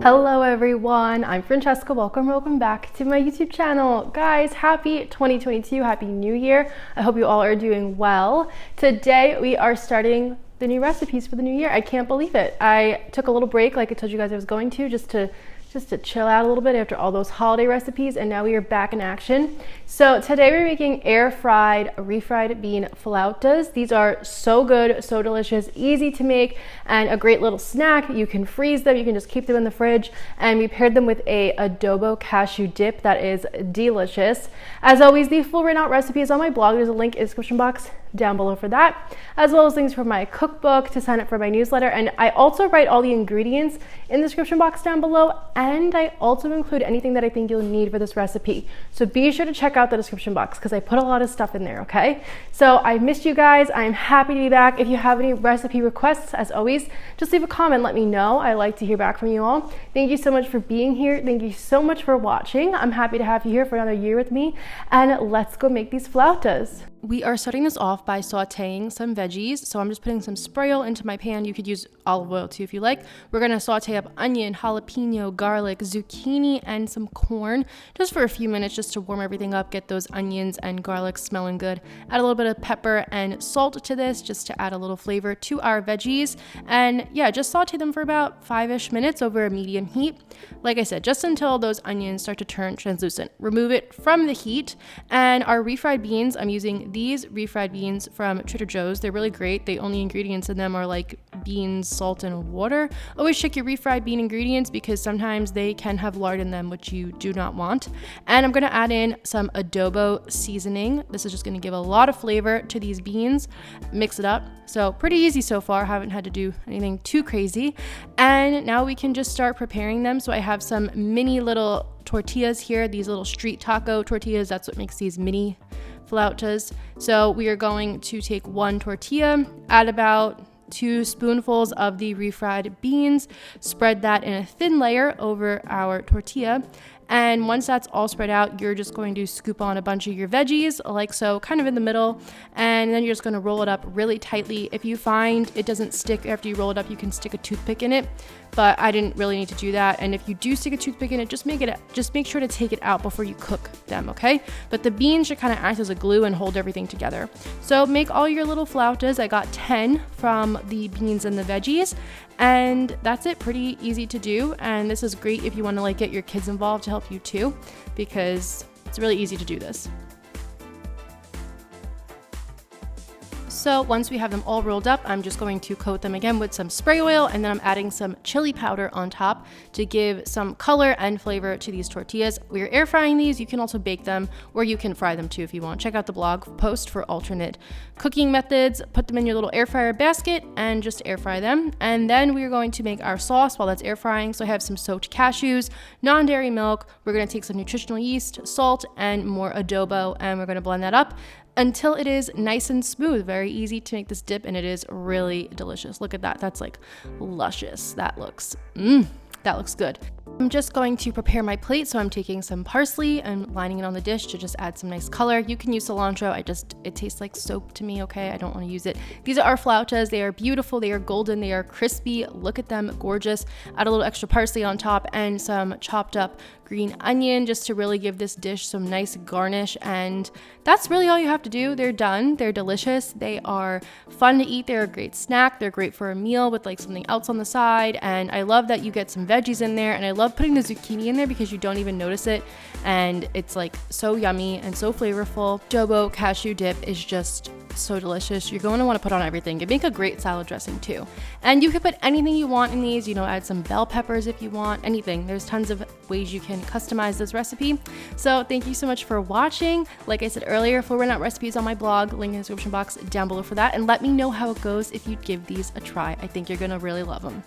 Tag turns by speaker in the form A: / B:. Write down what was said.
A: Hello everyone, I'm Francesca. Welcome back to my YouTube channel. Guys, happy 2022, happy new year. I hope you all are doing well. Today we are starting the new recipes for the new year. I can't believe it. I took a little break like I told you guys I was going to, just to chill out a little bit after all those holiday recipes, and now we are back in action. So today we're making air fried refried bean flautas. These are so good, so delicious, easy to make, and a great little snack. You can freeze them, you can just keep them in the fridge, and we paired them with a adobo cashew dip that is delicious. As always, the full written out recipe is on my blog. There's a link in the description box down below for that, as well as links for my cookbook, to sign up for my newsletter, and I also write all the ingredients in the description box down below, and I also include anything that I think you'll need for this recipe. So be sure to check out the description box because I put a lot of stuff in there, okay? So I missed you guys. I'm happy to be back. If you have any recipe requests, as always, just leave a comment, let me know. I like to hear back from you all. Thank you so much for being here. Thank you so much for watching. I'm happy to have you here for another year with me, and let's go make these flautas. We are starting this off by sauteing some veggies. So I'm just putting some spray oil into my pan. You could use olive oil too if you like. We're gonna saute up onion, jalapeno, garlic, zucchini, and some corn just for a few minutes, just to warm everything up, get those onions and garlic smelling good. Add a little bit of pepper and salt to this just to add a little flavor to our veggies. And yeah, just saute them for about 5-ish minutes over a medium heat. Like I said, just until those onions start to turn translucent. Remove it from the heat. And our refried beans, I'm using these refried beans from Trader Joe's. They're really great. The only ingredients in them are like beans, salt, and water. Always check your refried bean ingredients because sometimes they can have lard in them, which you do not want. And I'm going to add in some adobo seasoning. This is just going to give a lot of flavor to these beans. Mix it up. So pretty easy so far. Haven't had to do anything too crazy. And now we can just start preparing them. So I have some mini little tortillas here, these little street taco tortillas. That's what makes these mini flautas. So we are going to take one tortilla, add about 2 spoonfuls of the refried beans, spread that in a thin layer over our tortilla. And once that's all spread out, you're just going to scoop on a bunch of your veggies like so, kind of in the middle, and then you're just going to roll it up really tightly. If you find it doesn't stick after you roll it up, you can stick a toothpick in it, but I didn't really need to do that. And if you do stick a toothpick in it, just make sure to take it out before you cook them, okay? But the beans should kind of act as a glue and hold everything together. So make all your little flautas. I got 10 from the beans and the veggies, and that's it. Pretty easy to do, and this is great if you want to like get your kids involved to help you too, because it's really easy to do this. So once we have them all rolled up, I'm just going to coat them again with some spray oil, and then I'm adding some chili powder on top to give some color and flavor to these tortillas. We're air frying these. You can also bake them, or you can fry them too if you want. Check out the blog post for alternate cooking methods. Put them in your little air fryer basket and just air fry them. And then we're going to make our sauce while that's air frying. So I have some soaked cashews, non-dairy milk. We're going to take some nutritional yeast, salt, and more adobo, and we're going to blend that up until it is nice and smooth. Very easy to make this dip, and it is really delicious. Look at that. That's like luscious. That looks good. I'm just going to prepare my plate. So I'm taking some parsley and lining it on the dish to just add some nice color. You can use cilantro. It tastes like soap to me, okay? I don't want to use it. These are our flautas. They are beautiful. They are golden. They are crispy. Look at them, gorgeous. Add a little extra parsley on top and some chopped up green onion just to really give this dish some nice garnish. And that's really all you have to do. They're done. They're delicious. They are fun to eat. They're a great snack. They're great for a meal with like something else on the side. And I love that you get some veggies in there, and I love putting the zucchini in there because you don't even notice it, and it's like so yummy and so flavorful. Adobo cashew dip is just so delicious. You're going to want to put on everything. It make a great salad dressing too. And you can put anything you want in these, add some bell peppers if you want, anything. There's tons of ways you can customize this recipe. So thank you so much for watching. Like I said earlier, full written out recipes on my blog, link in the description box down below for that. And let me know how it goes if you give these a try. I think you're going to really love them.